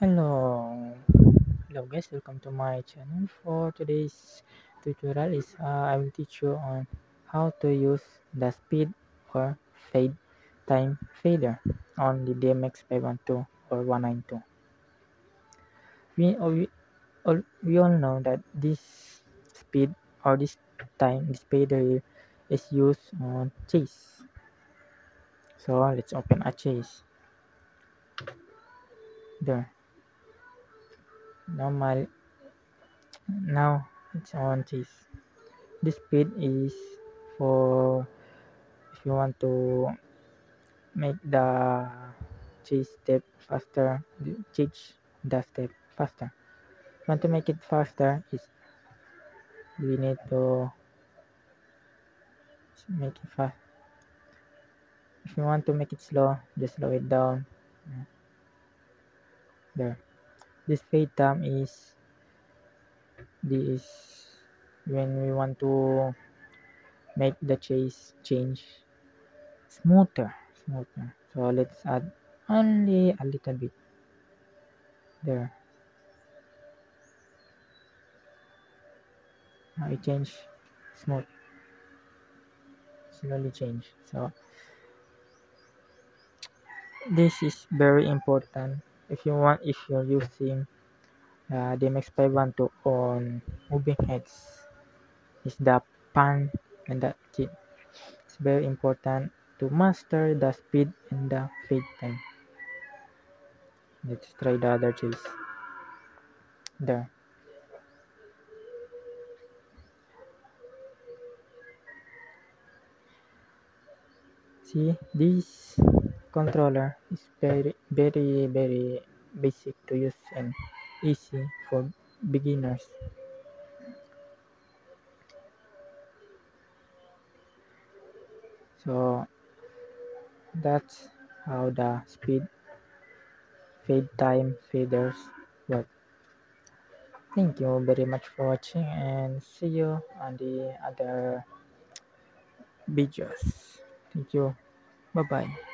Hello, hello guys, welcome to my channel. For today's tutorial is I will teach you on how to use the speed or fade time fader on the DMX 512 or 192. We all know that this speed or this fader is used on chase. So let's open a chase. There. Now it's on chase. This speed is for if you want to make the chase step faster, change the step faster. If you want to make it faster, is we need to make it fast. If you want to make it slow, just slow it down. There. This fade time is this when we want to make the chase change smoother. So let's add only a little bit there. Now it change smooth, slowly change. So this is very important if you're using the MX512 on moving heads. Is the pan and the chin. It's very important to master the speed and the fade time. Let's try the other chase. There. See, this controller is very basic to use and easy for beginners. So that's how the speed fade time faders work. Thank you very much for watching and see you on the other videos. Thank you. Bye bye.